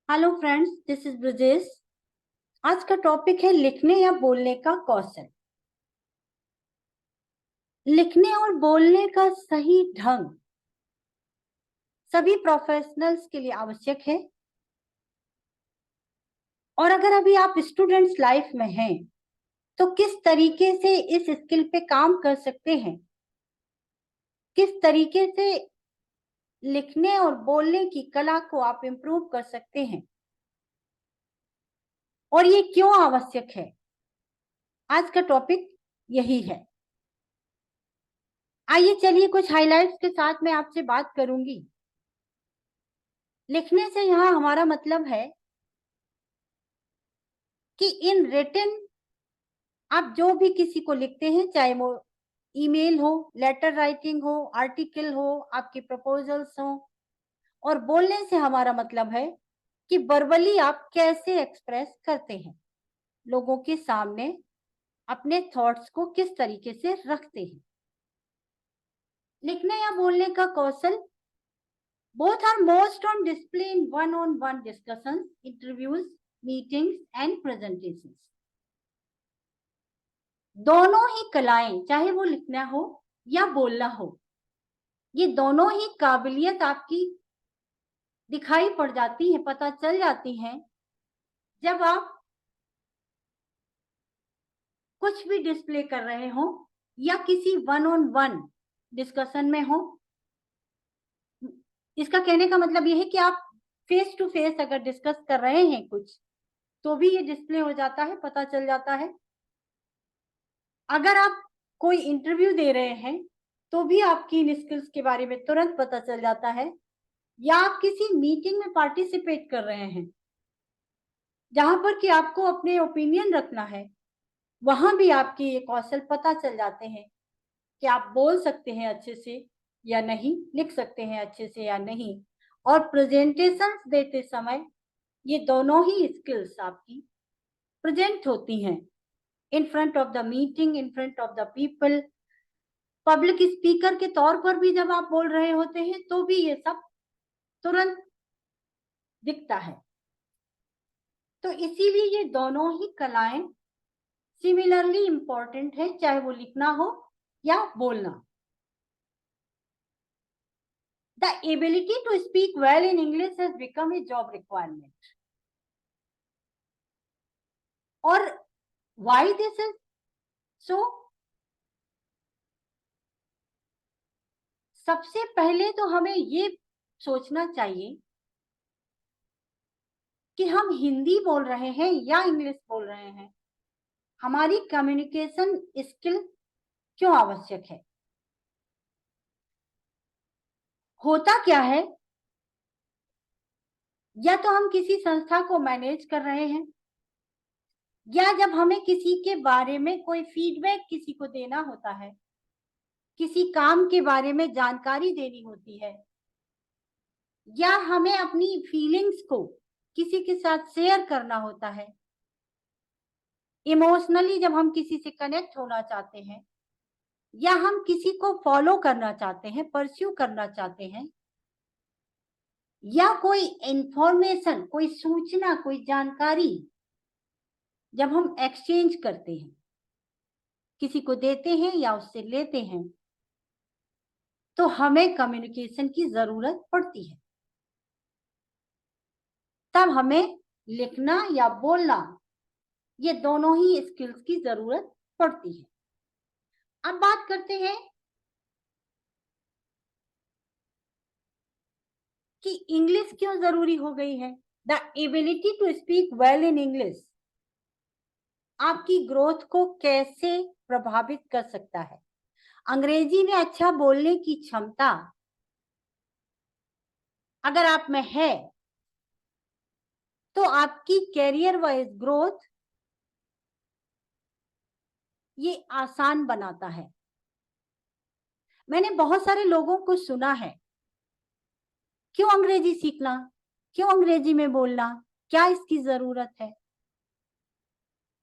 Hello friends, this is Brajesh. आज का topic है लिखने या बोलने का कौशल। लिखने और बोलने का सही ढंग सभी प्रोफेशनल्स के लिए आवश्यक है। और अगर अभी आप स्टूडेंट्स लाइफ में हैं तो किस तरीके से इस स्किल पे काम कर सकते हैं, किस तरीके से लिखने और बोलने की कला को आप इम्प्रूव कर सकते हैं और ये क्यों आवश्यक है, आज का टॉपिक यही है। आइए चलिए कुछ हाइलाइट्स के साथ मैं आपसे बात करूंगी। लिखने से यहाँ हमारा मतलब है कि इन रिटन आप जो भी किसी को लिखते हैं, चाहे वो ईमेल हो, लेटर राइटिंग हो, आर्टिकल हो, आपके प्रपोजल्स हो, और बोलने से हमारा मतलब है कि वर्बली आप कैसे एक्सप्रेस करते हैं, लोगों के सामने अपने थॉट्स को किस तरीके से रखते हैं। लिखने या बोलने का कौशल both are most on display in one-on-one discussions, interviews, meetings and presentations. दोनों ही कलाएं, चाहे वो लिखना हो या बोलना हो, ये दोनों ही काबिलियत आपकी दिखाई पड़ जाती है, पता चल जाती है जब आप कुछ भी डिस्प्ले कर रहे हो या किसी वन ऑन वन डिस्कशन में हो। इसका कहने का मतलब यह है कि आप फेस टू फेस अगर डिस्कस कर रहे हैं कुछ, तो भी ये डिस्प्ले हो जाता है, पता चल जाता है। अगर आप कोई इंटरव्यू दे रहे हैं तो भी आपकी इन स्किल्स के बारे में तुरंत पता चल जाता है, या आप किसी मीटिंग में पार्टिसिपेट कर रहे हैं जहां पर कि आपको अपने ओपिनियन रखना है, वहां भी आपके ये कौशल पता चल जाते हैं कि आप बोल सकते हैं अच्छे से या नहीं, लिख सकते हैं अच्छे से या नहीं। और प्रेजेंटेशंस देते समय ये दोनों ही स्किल्स आपकी प्रेजेंट होती हैं in front of the meeting, in front of the people. Public speaker के तौर पर भी जब आप बोल रहे होते हैं तो भी ये सब तुरंत दिखता है। तो इसीलिए ये दोनों ही कलाएं सिमिलरली इंपॉर्टेंट है, चाहे वो लिखना हो या बोलना। The ability to speak well in English has become a job requirement. और why this is so? सबसे पहले तो हमें ये सोचना चाहिए कि हम हिंदी बोल रहे हैं या इंग्लिश बोल रहे हैं, हमारी कम्युनिकेशन स्किल क्यों आवश्यक है। होता क्या है, या तो हम किसी संस्था को मैनेज कर रहे हैं, या जब हमें किसी के बारे में कोई फीडबैक किसी को देना होता है, किसी काम के बारे में जानकारी देनी होती है, या हमें अपनी फीलिंग्स को किसी के साथ शेयर करना होता है, इमोशनली जब हम किसी से कनेक्ट होना चाहते हैं, या हम किसी को फॉलो करना चाहते हैं, परस्यू करना चाहते हैं, या कोई इंफॉर्मेशन, कोई सूचना, कोई जानकारी जब हम एक्सचेंज करते हैं, किसी को देते हैं या उससे लेते हैं, तो हमें कम्युनिकेशन की जरूरत पड़ती है। तब हमें लिखना या बोलना, ये दोनों ही स्किल्स की जरूरत पड़ती है। अब बात करते हैं कि इंग्लिश क्यों जरूरी हो गई है। The ability to speak well in English आपकी ग्रोथ को कैसे प्रभावित कर सकता है। अंग्रेजी में अच्छा बोलने की क्षमता अगर आप में है तो आपकी कैरियर वाइज ग्रोथ ये आसान बनाता है। मैंने बहुत सारे लोगों को सुना है, क्यों अंग्रेजी सीखना, क्यों अंग्रेजी में बोलना, क्या इसकी जरूरत है।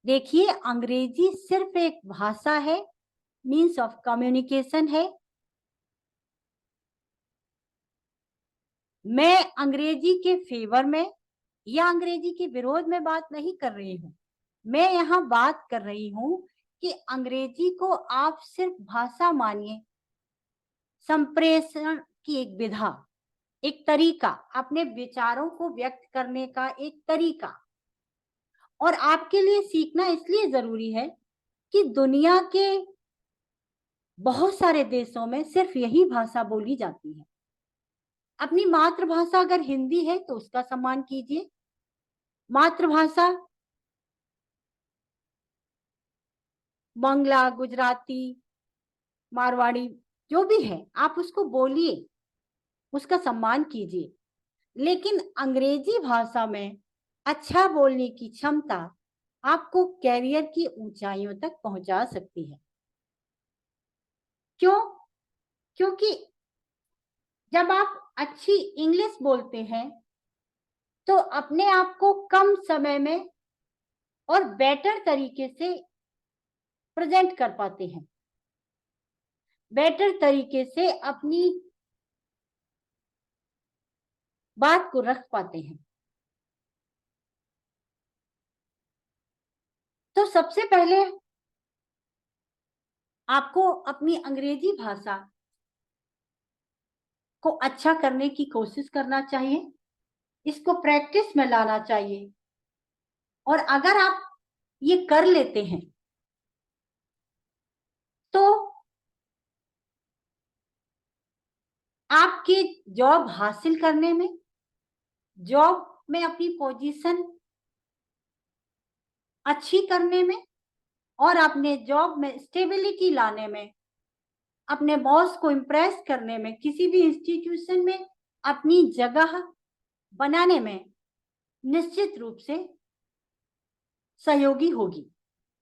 देखिए, अंग्रेजी सिर्फ एक भाषा है, मीन्स ऑफ कम्युनिकेशन है। मैं अंग्रेजी के फेवर में या अंग्रेजी के विरोध में बात नहीं कर रही हूँ। मैं यहाँ बात कर रही हूँ कि अंग्रेजी को आप सिर्फ भाषा मानिए, संप्रेषण की एक विधा, एक तरीका, अपने विचारों को व्यक्त करने का एक तरीका। और आपके लिए सीखना इसलिए जरूरी है कि दुनिया के बहुत सारे देशों में सिर्फ यही भाषा बोली जाती है। अपनी मातृभाषा अगर हिंदी है तो उसका सम्मान कीजिए। मातृभाषा बांग्ला, गुजराती, मारवाड़ी जो भी है आप उसको बोलिए, उसका सम्मान कीजिए। लेकिन अंग्रेजी भाषा में अच्छा बोलने की क्षमता आपको कैरियर की ऊंचाइयों तक पहुंचा सकती है। क्यों? क्योंकि जब आप अच्छी इंग्लिश बोलते हैं तो अपने आप को कम समय में और बेटर तरीके से प्रेजेंट कर पाते हैं, बेटर तरीके से अपनी बात को रख पाते हैं। तो सबसे पहले आपको अपनी अंग्रेजी भाषा को अच्छा करने की कोशिश करना चाहिए, इसको प्रैक्टिस में लाना चाहिए। और अगर आप ये कर लेते हैं तो आपके जॉब हासिल करने में, जॉब में अपनी पोजीशन अच्छी करने में और अपने जॉब में स्टेबिलिटी लाने में, अपने बॉस को इम्प्रेस करने में, किसी भी इंस्टीट्यूशन में अपनी जगह बनाने में निश्चित रूप से सहयोगी होगी,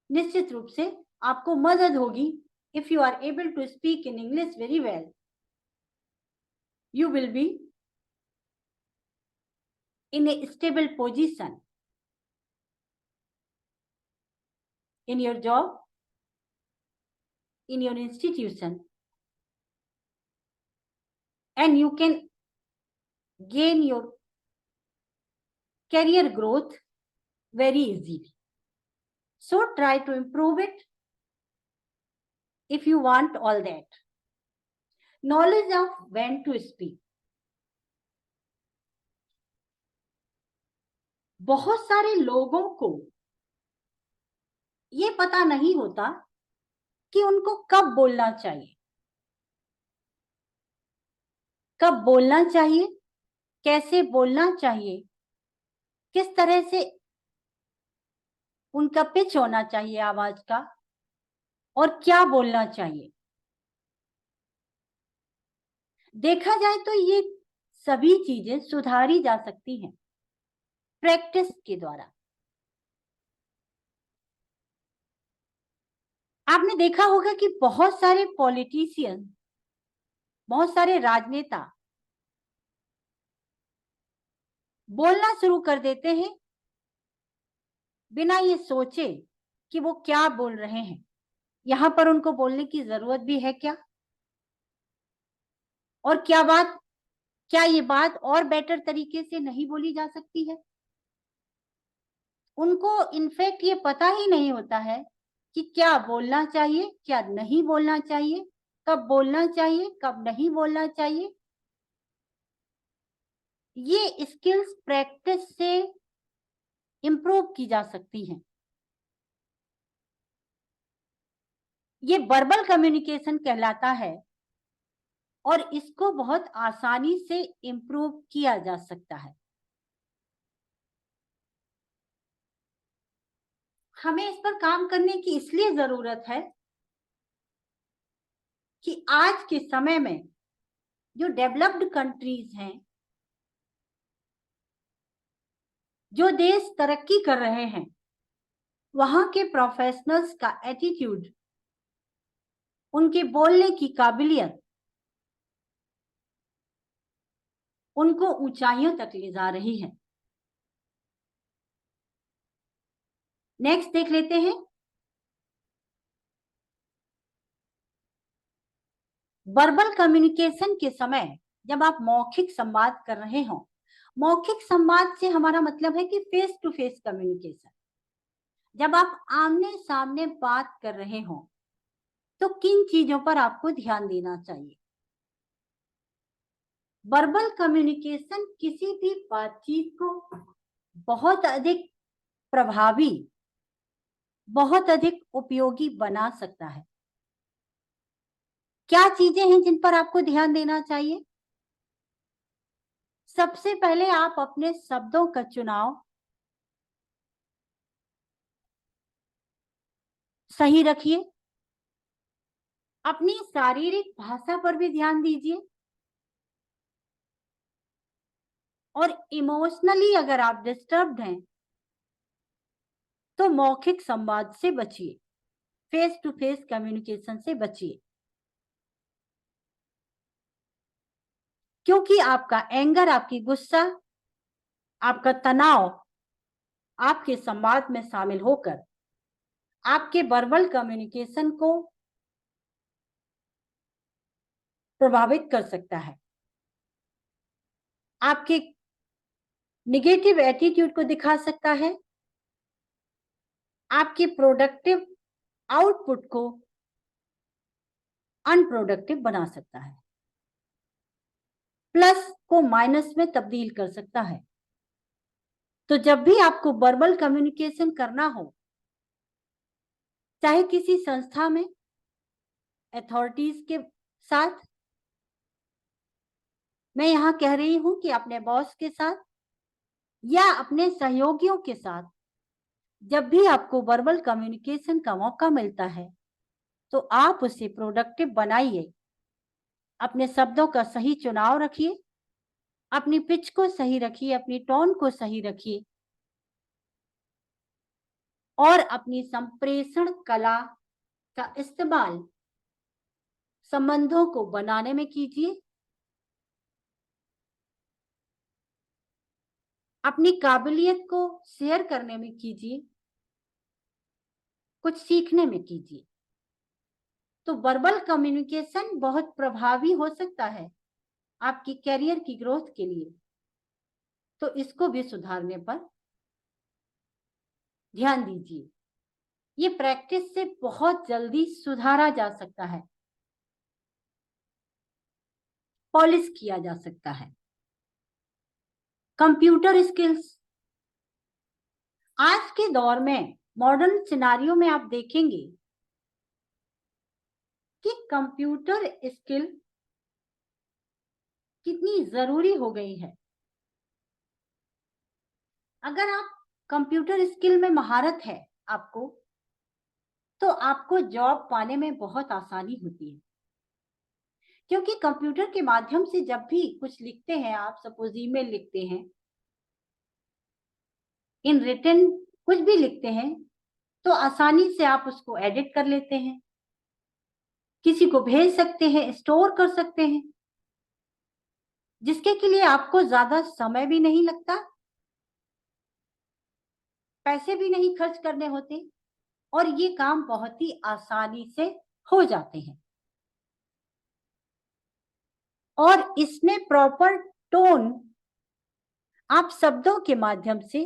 निश्चित रूप से आपको मदद होगी। If you are able to speak in English very well, you will be in a stable position in your job, in your institution, and you can gain your career growth very easily. So try to improve it if you want all that. Knowledge of when to speak. बहुत सारे लोगों को ये पता नहीं होता कि उनको कब बोलना चाहिए, कब बोलना चाहिए, कैसे बोलना चाहिए, किस तरह से उनका पिच होना चाहिए आवाज का, और क्या बोलना चाहिए। देखा जाए तो ये सभी चीजें सुधारी जा सकती हैं प्रैक्टिस के द्वारा। आपने देखा होगा कि बहुत सारे पॉलिटिशियन, बहुत सारे राजनेता बोलना शुरू कर देते हैं बिना ये सोचे कि वो क्या बोल रहे हैं, यहां पर उनको बोलने की जरूरत भी है क्या, और क्या ये बात और बेटर तरीके से नहीं बोली जा सकती है। उनको इनफैक्ट ये पता ही नहीं होता है कि क्या बोलना चाहिए, क्या नहीं बोलना चाहिए, कब बोलना चाहिए, कब नहीं बोलना चाहिए। ये स्किल्स प्रैक्टिस से इंप्रूव की जा सकती हैं। ये वर्बल कम्युनिकेशन कहलाता है और इसको बहुत आसानी से इंप्रूव किया जा सकता है। हमें इस पर काम करने की इसलिए जरूरत है कि आज के समय में जो डेवलप्ड कंट्रीज हैं, जो देश तरक्की कर रहे हैं, वहां के प्रोफेशनल्स का एटीट्यूड, उनके बोलने की काबिलियत उनको ऊंचाइयों तक ले जा रही है। नेक्स्ट देख लेते हैं, वर्बल कम्युनिकेशन के समय जब आप मौखिक संवाद कर रहे हो मौखिक संवाद से हमारा मतलब है कि फेस टू फेस कम्युनिकेशन। जब आप आमने सामने बात कर रहे हो तो किन चीजों पर आपको ध्यान देना चाहिए? वर्बल कम्युनिकेशन किसी भी बातचीत को बहुत अधिक प्रभावी, बहुत अधिक उपयोगी बना सकता है। क्या चीजें हैं जिन पर आपको ध्यान देना चाहिए? सबसे पहले आप अपने शब्दों का चुनाव सही रखिए। अपनी शारीरिक भाषा पर भी ध्यान दीजिए। और इमोशनली अगर आप डिस्टर्ब्ड हैं तो मौखिक संवाद से बचिए, फेस टू फेस कम्युनिकेशन से बचिए, क्योंकि आपका एंगर, आपकी गुस्सा, आपका तनाव आपके संवाद में शामिल होकर आपके वर्बल कम्युनिकेशन को प्रभावित कर सकता है, आपके निगेटिव एटीट्यूड को दिखा सकता है, आपके प्रोडक्टिव आउटपुट को अनप्रोडक्टिव बना सकता है, प्लस को माइनस में तब्दील कर सकता है। तो जब भी आपको वर्बल कम्युनिकेशन करना हो, चाहे किसी संस्था में अथॉरिटीज के साथ, मैं यहां कह रही हूं कि अपने बॉस के साथ या अपने सहयोगियों के साथ, जब भी आपको वर्बल कम्युनिकेशन का मौका मिलता है तो आप उसे प्रोडक्टिव बनाइए। अपने शब्दों का सही चुनाव रखिए, अपनी पिच को सही रखिए, अपनी टोन को सही रखिए और अपनी संप्रेषण कला का इस्तेमाल संबंधों को बनाने में कीजिए, अपनी काबिलियत को शेयर करने में कीजिए, कुछ सीखने में कीजिए। तो वर्बल कम्युनिकेशन बहुत प्रभावी हो सकता है आपकी करियर की ग्रोथ के लिए। तो इसको भी सुधारने पर ध्यान दीजिए। ये प्रैक्टिस से बहुत जल्दी सुधारा जा सकता है, पॉलिश किया जा सकता है। कंप्यूटर स्किल्स, आज के दौर में मॉडर्न सिनारियो में आप देखेंगे कि कंप्यूटर स्किल कितनी जरूरी हो गई है। अगर आप कंप्यूटर स्किल में महारत है आपको, तो आपको जॉब पाने में बहुत आसानी होती है, क्योंकि कंप्यूटर के माध्यम से जब भी कुछ लिखते हैं, आप सपोज ईमेल लिखते हैं, इन रिटन कुछ भी लिखते हैं, तो आसानी से आप उसको एडिट कर लेते हैं, किसी को भेज सकते हैं, स्टोर कर सकते हैं, जिसके के लिए आपको ज्यादा समय भी नहीं लगता, पैसे भी नहीं खर्च करने होते और ये काम बहुत ही आसानी से हो जाते हैं। और इसमें प्रॉपर टोन आप शब्दों के माध्यम से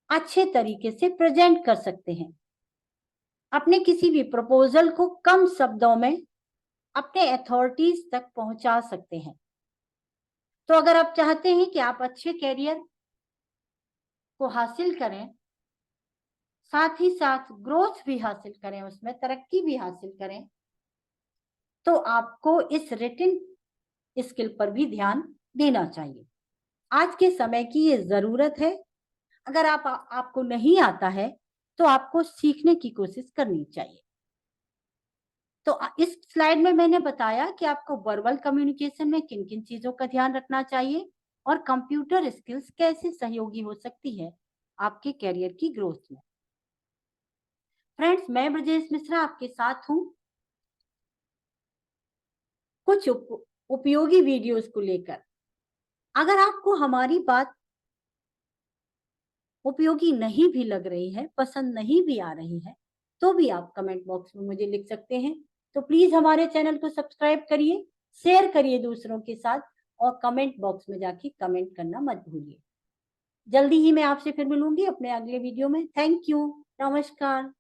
अच्छे तरीके से प्रेजेंट कर सकते हैं। अपने किसी भी प्रपोजल को कम शब्दों में अपने अथॉरिटीज तक पहुंचा सकते हैं। तो अगर आप चाहते हैं कि आप अच्छे कैरियर को हासिल करें, साथ ही साथ ग्रोथ भी हासिल करें, उसमें तरक्की भी हासिल करें, तो आपको इस रिटन स्किल पर भी ध्यान देना चाहिए। आज के समय की ये जरूरत है। अगर आपको नहीं आता है तो आपको सीखने की कोशिश करनी चाहिए। तो इस स्लाइड में मैंने बताया कि आपको वर्बल कम्युनिकेशन में किन किन चीजों का ध्यान रखना चाहिए और कंप्यूटर स्किल्स कैसे सहयोगी हो सकती है आपके कैरियर की ग्रोथ में। फ्रेंड्स, मैं ब्रजेश मिश्रा आपके साथ हूं कुछ उपयोगी वीडियोस को लेकर। अगर आपको हमारी बात उपयोगी नहीं भी लग रही है, पसंद नहीं भी आ रही है, तो भी आप कमेंट बॉक्स में मुझे लिख सकते हैं। तो प्लीज हमारे चैनल को सब्सक्राइब करिए, शेयर करिए दूसरों के साथ और कमेंट बॉक्स में जाके कमेंट करना मत भूलिए। जल्दी ही मैं आपसे फिर मिलूंगी अपने अगले वीडियो में। थैंक यू, नमस्कार।